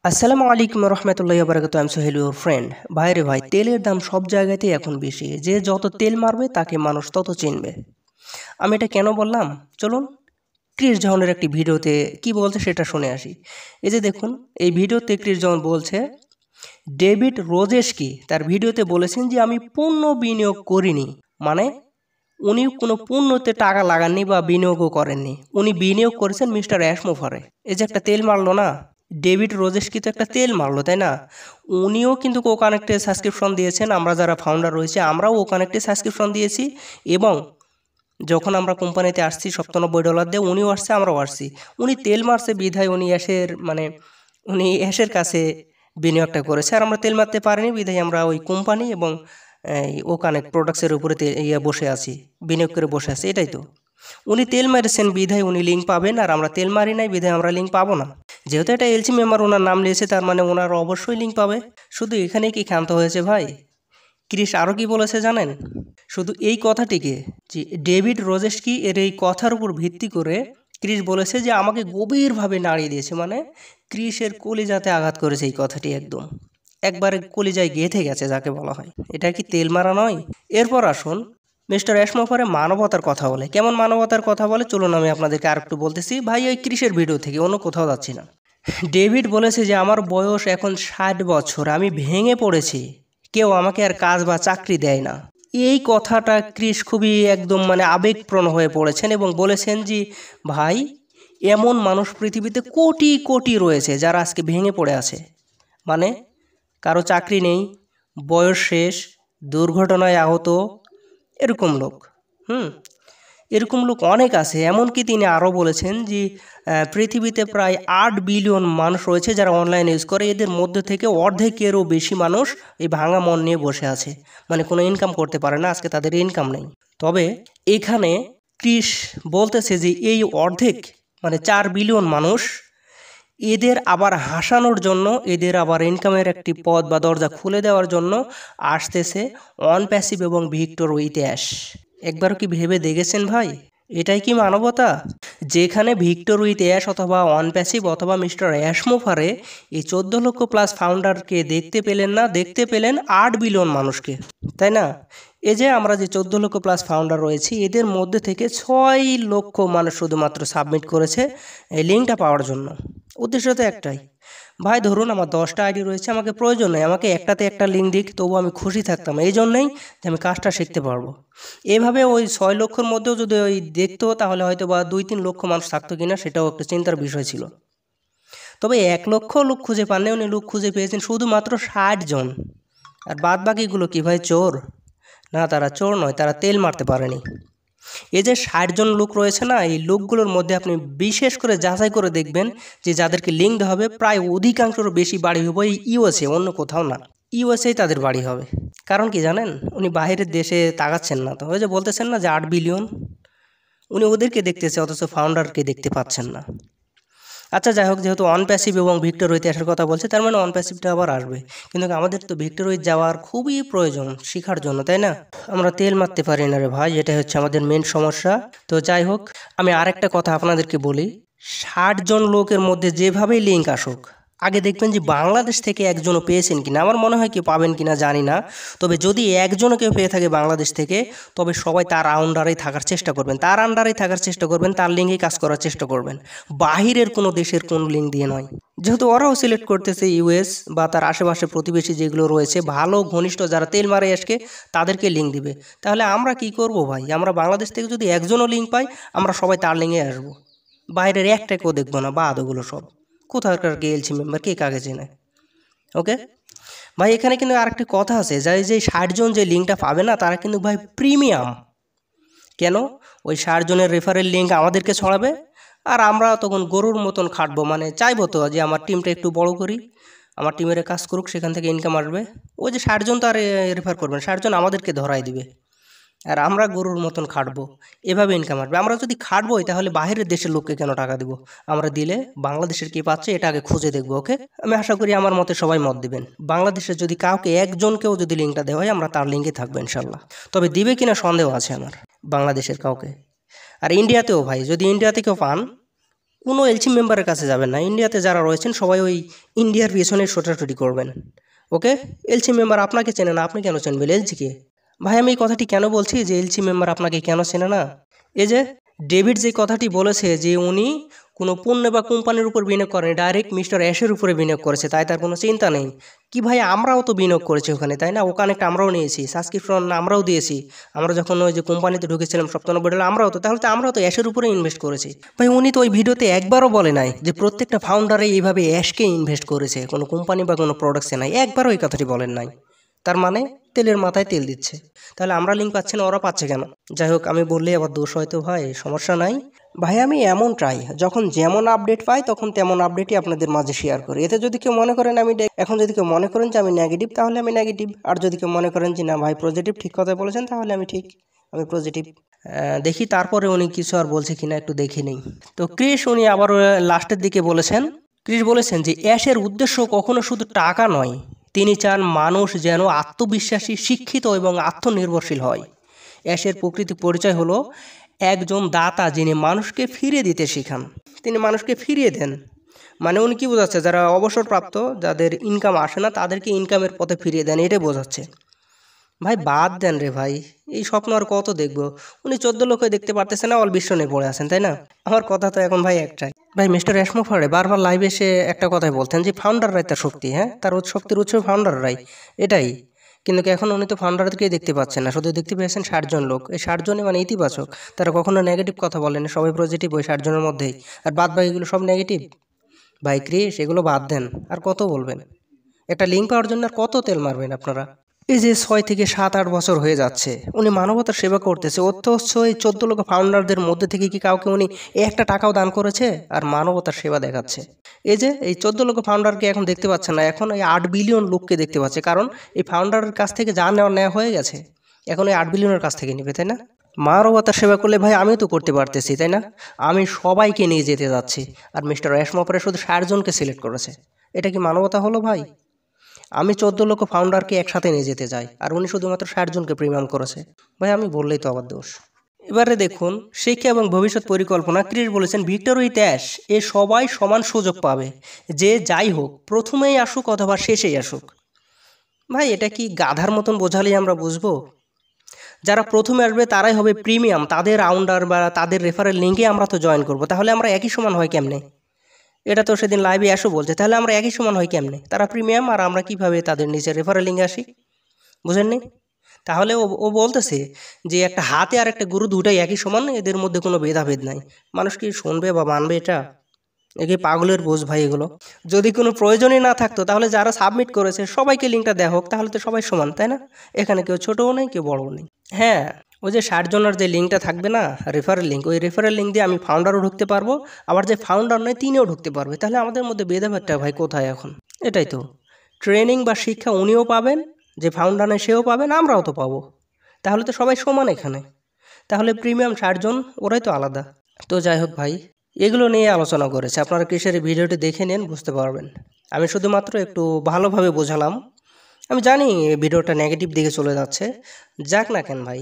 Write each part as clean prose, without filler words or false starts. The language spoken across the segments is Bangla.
আসসালামু আলাইকুম রহমতুল্লাহি ওয়া বারাকাতুহু। I am Sohel your friend. ভাই রে ভাই, তেলের দাম সব জায়গাতেই এখন বেশি। যে যত তেল মারবে তাকে মানুষ তত চিনবে। আমি এটা কেন বললাম, চলুন ক্রিস জহনের একটি ভিডিওতে কি বলছে সেটা শুনে আসি। এই যে দেখুন, এই ভিডিওতে ক্রিস জহন বলছে, ডেভিড রোজেস্কি তার ভিডিওতে বলেছেন যে আমি পণ্য বিনিয়োগ করিনি। মানে উনি কোনো পণ্যতে টাকা লাগাননি বা বিনিয়োগও করেননি, উনি বিনিয়োগ করেছেন মিস্টার অ্যাশমোফারে। এই যে একটা তেল মারলো না, ডেভিড রোজেস্কি তো একটা তেল মারলো, তাই না? উনিও কিন্তু ও কানেক্টে সাবস্ক্রিপশন দিয়েছেন, আমরা যারা ফাউন্ডার রয়েছে আমরাও ও কানেক্টে সাবস্ক্রিপশন দিয়েছি। এবং যখন আমরা কোম্পানিতে আসছি $97 দিয়ে, উনিও আসছে আমরাও আসছি। উনি তেল মারছে বিধায় উনি অ্যাশের কাছে বিনিয়োগটা করেছে, আর আমরা তেল মারতে পারিনি বিধায় আমরা ওই কোম্পানি এবং এই ও কানেক্ট প্রোডাক্টসের উপরে বসে আছি, বিনিয়োগ করে বসে আছি। এটাই তো, উনি তেল মেরেছেন বিধায় উনি লিঙ্ক পাবেন, আর আমরা তেল মারি নাই বিধায় আমরা লিঙ্ক পাবো না। যেহেতু এটা এলসি মেম্বার ওনার নাম নিয়েছে, তার মানে ওনার অবশ্যই লিঙ্ক পাবে। শুধু এখানে কি ক্ষান্ত হয়েছে ভাই? ক্রিস আরও কি বলেছে জানেন? শুধু এই কথাটিকে, যে ডেভিড রোজেস্কি এর এই কথার উপর ভিত্তি করে ক্রিস বলেছে যে আমাকে গভীরভাবে নাড়িয়ে দিয়েছে। মানে ক্রিসের কলিজাতে আঘাত করেছে এই কথাটি, একবারে কলিজায় গেঁথে গেছে যাকে বলা হয়। এটা কি তেল মারা নয়? এরপর আসুন মিস্টার অ্যাশমোফারে মানবতার কথা বলে। কেমন মানবতার কথা বলে চলুন আমি আপনাদেরকে আর একটু বলতেছি। ভাই ওই ক্রিসের ভিডিও থেকে, অন্য কোথাও যাচ্ছি না। ডেভিড বলেছে যে আমার বয়স এখন 60 বছর, আমি ভেঙে পড়েছি, কেউ আমাকে আর কাজ বা চাকরি দেয় না। এই কথাটা ক্রিস খুবই একদম মানে আবেগপ্রণ হয়ে পড়েছেন এবং বলেছেন যে ভাই, এমন মানুষ পৃথিবীতে কোটি কোটি রয়েছে যারা আজকে ভেঙে পড়ে আছে। মানে কারো চাকরি নেই, বয়স শেষ, দুর্ঘটনায় আহত, এরকম লোক। এরকম লোক অনেক আছে। এমনকি তিনি আরও বলেছেন যে পৃথিবীতে প্রায় 8 বিলিয়ন মানুষ রয়েছে যারা অনলাইন ইউজ করে, এদের মধ্যে থেকে অর্ধেকেরও বেশি মানুষ এই ভাঙা মন নিয়ে বসে আছে, মানে কোনো ইনকাম করতে পারে না, আজকে তাদের ইনকাম নেই। তবে এখানে ক্রিস বলতেছে যে এই অর্ধেক মানে 4 বিলিয়ন মানুষ, এদের আবার হাসানোর জন্য, এদের আবার ইনকামের একটি পথ বা দরজা খুলে দেওয়ার জন্য আসতেছে অনপ্যাসিভ এবং ভিক্টর উইথ অ্যাশ। একবারও কি ভেবে দেখেছেন ভাই, এটাই কি মানবতা? যেখানে ভিক্টর উইথ অ্যাশ অথবা অনপ্যাসিভ অথবা মিস্টার অ্যাশমোফারে এই 14 লক্ষ প্লাস ফাউন্ডারকে দেখতে পেলেন না, দেখতে পেলেন 8 বিলিয়ন মানুষকে, তাই না? এই যে আমরা যে 14 লক্ষ প্লাস ফাউন্ডার রয়েছি, এদের মধ্যে থেকে 6 লক্ষ মানুষ শুধুমাত্র সাবমিট করেছে এই লিঙ্কটা পাওয়ার জন্য। উদ্দেশ্য তো একটাই, ভাই ধরুন আমার 10টা আইডি রয়েছে, আমাকে প্রয়োজন নেই আমাকে একটাতে একটা লিঙ্ক দিক, তবু আমি খুশি থাকতাম, এই জন্যই যে আমি কাজটা শিখতে পারবো। এভাবে ওই 6 লক্ষর মধ্যেও যদি ওই দেখতো, তাহলে হয়তো বা 2-3 লক্ষ মানুষ থাকতো কিনা সেটাও একটা চিন্তার বিষয় ছিল। তবে 1 লক্ষ লোক খুঁজে পাননি, উনি লোক খুঁজে পেয়েছেন শুধুমাত্র 60 জন। আর বাদ বাকিগুলো কি ভাই চোর? না, তারা চোর নয়, তারা তেল মারতে পারেনি। এই যে 60 জন লোক রয়েছে না, এই লোকগুলোর মধ্যে আপনি বিশেষ করে যাচাই করে দেখবেন যে যাদেরকে লিঙ্ক দেওয়া হবে, প্রায় অধিকাংশের বেশি বাড়ি হবে এই ইউএসএ, অন্য কোথাও না। ইউএসএই তাদের বাড়ি হবে। কারণ কি জানেন? উনি বাইরের দেশে তাকাচ্ছেন না তো, ওই যে বলতেছেন না যে 8 বিলিয়ন, উনি ওদেরকে দেখতেছে অথচ ফাউন্ডারকে দেখতে পাচ্ছেন না। আচ্ছা যাই হোক, যেহেতু অনপ্যাসিভ এবং ভিক্টর উইথ আসার কথা বলছে, তার মানে অনপ্যাসিভটা আবার আসবে। কিন্তু আমাদের তো ভিক্টর উইথ যাওয়ার খুবই প্রয়োজন শেখার জন্য, তাই না? আমরা তেল মারতে পারি না রে ভাই, এটাই হচ্ছে আমাদের মেন সমস্যা। তো যাই হোক, আমি আরেকটা কথা আপনাদেরকে বলি, 60 জন লোকের মধ্যে যেভাবেই লিঙ্ক আসুক, আগে দেখবেন যে বাংলাদেশ থেকে একজনও পেয়েছেন কিনা। আমার মনে হয় কি পাবেন কিনা জানি না, তবে যদি একজনও কেউ পেয়ে থাকে বাংলাদেশ থেকে, তবে সবাই তার আন্ডারেই থাকার চেষ্টা করবেন, তার লিঙ্কেই কাজ করার চেষ্টা করবেন, বাহিরের কোনো দেশের কোনো লিঙ্ক দিয়ে নয়। যেহেতু ওরাও সিলেক্ট করতেছে ইউএস বা তার আশেপাশে প্রতিবেশী যেগুলো রয়েছে, ভালো ঘনিষ্ঠ যারা তেল মারে আজকে, তাদেরকে লিঙ্ক দিবে। তাহলে আমরা কি করব ভাই? আমরা বাংলাদেশ থেকে যদি একজনও লিঙ্ক পাই, আমরা সবাই তার লিঙ্কে আসবো, বাইরের একটাকেও দেখবো না। বাদ ওগুলো সব কোথাকার এলসি মেম্বার, কে কাকে চেনে? ওকে ভাই, এখানে কিন্তু আরেকটি কথা আছে, যে 60 জন যে লিঙ্কটা পাবে না, তারা কিন্তু ভাই প্রিমিয়াম। কেন? ওই 60 জনের রেফারেল লিঙ্ক আমাদেরকে ছড়াবে, আর আমরা তখন গরুর মতন খাটবো, মানে চাইবো তো যে আমার টিমটা একটু বড় করি, আমার টিমের কাজ করুক, সেখান থেকে ইনকাম আসবে। ওই যে 60 জন তো আর রেফার করবেন, 60 জন আমাদেরকে ধরাই দিবে, আর আমরা গরুর মতন খাটবো, এভাবে ইনকাম আসবে। আমরা যদি খাটবোই, তাহলে বাইরের দেশের লোককে কেন টাকা দিব? আমরা দিলে বাংলাদেশের কি পাচ্ছে এটা আগে খুঁজে দেখবো। ওকে, আমি আশা করি আমার মতে সবাই মত দিবেন। বাংলাদেশের যদি কাউকে একজনকেও যদি লিঙ্কটা দেওয়া হয়, আমরা তার লিঙ্কে থাকবো ইনশাল্লাহ। তবে দিবে কিনা সন্দেহ আছে আমার, বাংলাদেশের কাউকে। আর ইন্ডিয়াতেও ভাই, যদি ইন্ডিয়াতে কেউ পান, কোনো এলসি মেম্বারের কাছে যাবেন না। ইন্ডিয়াতে যারা রয়েছেন সবাই ওই ইন্ডিয়ার পিছনে ছোটাছুটি করবেন। ওকে, এলসি মেম্বার আপনাকে চেনে না, আপনি কেন চেনবেন এলসিকে? ভাই আমি এই কথাটি কেন বলছি যে এলসি মেম্বার আপনাকে কেন চেনে না? এই যে ডেভিড যে কথাটি বলেছে যে উনি কোনো পণ্য বা কোম্পানির উপর বিনিয়োগ করেন, ডাইরেক্ট মিস্টার অ্যাশের উপরে বিনিয়োগ করেছে, তাই তার কোনো চিন্তা নেই। কি ভাই, আমরাও তো বিনিয়োগ করেছি ওখানে, তাই না? ও কানেক্ট আমরাও নিয়েছি, সাবস্ক্রিপশন আমরাও দিয়েছি। আমরা যখন ওই যে কোম্পানিতে ঢুকেছিলাম $97, আমরাও তো, তাহলে তো আমরাও তো অ্যাশের উপরে ইনভেস্ট করেছি। ভাই উনি তো ওই ভিডিওতে একবারও বলে নাই যে প্রত্যেকটা ফাউন্ডারে এইভাবে অ্যাশকে ইনভেস্ট করেছে, কোনো কোম্পানি বা কোনো প্রোডাক্টসে নাই, একবারও এই কথাটি বলেন নাই। তার মানে তেলের মাথায় তেল দিচ্ছে। তাহলে আমরা লিঙ্ক পাচ্ছি না, ওরা পাচ্ছে কেন? যাই হোক, আমি বললেই আবার দোষ হয়তো, ভাই সমস্যা নাই। ভাই আমি এমন ট্রাই, যখন যেমন আপডেট পাই তখন তেমন আপডেটই আপনাদের মাঝে শেয়ার করি। এতে যদি কেউ মনে করেন এখন যদি কেউ মনে করেন যে আমি নেগেটিভ, তাহলে আমি নেগেটিভ। আর যদি কেউ মনে করেন যে না ভাই পজিটিভ, ঠিক কথা বলেছেন, তাহলে আমি পজিটিভ। দেখি তারপরে উনি কিছু আর বলছে কিনা, একটু দেখে নেই। তো ক্রিস উনি আবার লাস্টের দিকে বলেছেন, ক্রিস বলেছেন যে অ্যাশের উদ্দেশ্য কখনো শুধু টাকা নয়, তিনি চান মানুষ যেন আত্মবিশ্বাসী, শিক্ষিত এবং আত্মনির্ভরশীল হয়। অ্যাশের প্রকৃতি পরিচয় হলো একজন দাতা যিনি মানুষকে ফিরিয়ে দিতে শেখান। তিনি মানুষকে ফিরিয়ে দেন। মানে উনি কি বোঝাচ্ছে, যারা অবসরপ্রাপ্ত, যাদের ইনকাম আসে না, তাদেরকে ইনকামের পথে ফিরিয়ে দেন, এটাই বোঝাচ্ছে। ভাই বাদ দেন রে ভাই, এই স্বপ্ন আর কত দেখবো? উনি 14 লোকে দেখতে পারতেছে না, অল বিশ্ব নিয়ে পড়ে আছেন, তাই না? আমার কথা তো এখন ভাই একটাই। ভাই মিস্টার রেশমোফারে বারবার লাইভে এসে একটা কথাই বলতেন যে ফাউন্ডাররাই তার শক্তি, হ্যাঁ তার শক্তির উৎস ফাউন্ডাররাই, এটাই। কিন্তু এখন উনি তো ফাউন্ডারকেই দেখতে পাচ্ছেন না, শুধু দেখতে পেয়েছেন 60 জন লোক। এই 60 জনই মানে ইতিবাচক, তারা কখনো নেগেটিভ কথা বলেন, সবাই পজিটিভ ওই 60 জনের মধ্যেই। আর বাদ বাকিগুলো সব নেগেটিভ। ভাই ক্রিস এগুলো বাদ দেন, আর কত বলবেন? একটা লিঙ্ক পাওয়ার জন্য আর কত তেল মারবেন আপনারা? এই যে 6 থেকে 7-8 বছর হয়ে যাচ্ছে উনি মানবতার সেবা করতেছে, অথচ এই 14 লক্ষ ফাউন্ডারদের মধ্যে থেকে কি কাউকে উনি একটা টাকাও দান করেছে? আর মানবতার সেবা দেখাচ্ছে। এই যে এই 14 লক্ষ ফাউন্ডারকে এখন দেখতে পাচ্ছেন না, এখন এই 8 বিলিয়ন লোককে দেখতে পাচ্ছে, কারণ এই ফাউন্ডারের কাছ থেকে যা নেওয়া হয়ে গেছে, এখন এই 8 বিলিয়নের কাছ থেকে নিবে, তাই না? মানবতার সেবা করলে ভাই আমিও তো করতে পারতেছি, তাই না? আমি সবাইকে নিয়ে যেতে যাচ্ছি, আর মিস্টার রেশমোফারে শুধু 60 জনকে সিলেক্ট করেছে। এটা কি মানবতা হলো ভাই? আমি 14 লক্ষ ফাউন্ডারকে একসাথে নিয়ে যেতে চাই, আর উনি শুধুমাত্র 60 জনকে প্রিমিয়াম করেছে। ভাই আমি বললেই তো আবার দোষ। এবারে দেখুন শিক্ষা এবং ভবিষ্যৎ পরিকল্পনা। ক্রিস বলেছেন ভিক্টর উইথ অ্যাশ, এ সবাই সমান সুযোগ পাবে, যে যাই হোক প্রথমেই আসুক অথবা শেষেই আসুক। ভাই এটা কি গাধার মতন বোঝালেই আমরা বুঝবো? যারা প্রথমে আসবে তারাই হবে প্রিমিয়াম, তাদের আউন্ডার বা তাদের রেফারেল লিঙ্কে আমরা তো জয়েন করব, তাহলে আমরা একই সমান হয় কেমনে? এটা তো সেদিন লাইভে আসো বলছে, তাহলে আমরা একই সমান হয় কেমনে? তারা প্রিমিয়াম আর আমরা কিভাবে তাদের নিচে রেফারেল লিঙ্কে আসি? বুঝেননি? তাহলে ও বলতেছে যে একটা হাতে আর একটা গরু দুটাই একই সমান, এদের মধ্যে কোনো ভেদাভেদ নাই। মানুষ কি শুনবে বা মানবে এটা? একে পাগলের বোঝ ভাই এগুলো। যদি কোনো প্রয়োজনই না থাকতো তাহলে যারা সাবমিট করেছে সবাইকে লিঙ্কটা দেওয়া হোক, তাহলে তো সবাই সমান, তাই না? এখানে কেউ ছোটও নেই কেউ বড়ও নেই। হ্যাঁ, ওই যে 60 জনের যে লিঙ্কটা থাকবে না, রেফারেল লিঙ্ক, ওই রেফারেল লিঙ্ক দিয়ে আমি ফাউন্ডারও ঢুকতে পারবো, আবার যে ফাউন্ডার নয় তিনিও ঢুকতে পারবে। তাহলে আমাদের মধ্যে ভেদাভেদটা ভাই কোথায় এখন? এটাই তো। ট্রেনিং বা শিক্ষা উনিও পাবেন, যে ফাউন্ডার নয় সেও পাবেন, আমরাও তো পাবো। তাহলে তো সবাই সমান এখানে। তাহলে প্রিমিয়াম 60 জন, ওরাই তো আলাদা। তো যাই হোক ভাই, এগুলো নিয়ে আলোচনা করেছে, আপনারা কৃষের ভিডিওটি দেখে নিন, বুঝতে পারবেন। আমি শুধুমাত্র একটু ভালোভাবে বোঝালাম। আমি জানি ভিডিওটা নেগেটিভ দিকে চলে যাচ্ছে, যাক না কেন ভাই,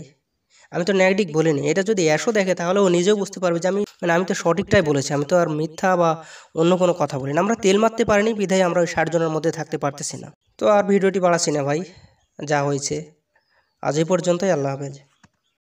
আমি তো নেগেটিভ বলিনি। এটা যদি অ্যাশও দেখে তাহলে ও নিজেও বুঝতে পারবে যে আমি তো সঠিকটাই বলেছি, আমি তো আর মিথ্যা বা অন্য কোনো কথা বলি না। আমরা তেল মারতে পারিনি বিধায় আমরা ওই 60 জনের মধ্যে থাকতে পারতেছি না। তো আর ভিডিওটি বাড়াচ্ছি না ভাই, যা হয়েছে আজ এই পর্যন্তই। আল্লাহ হাফেজ।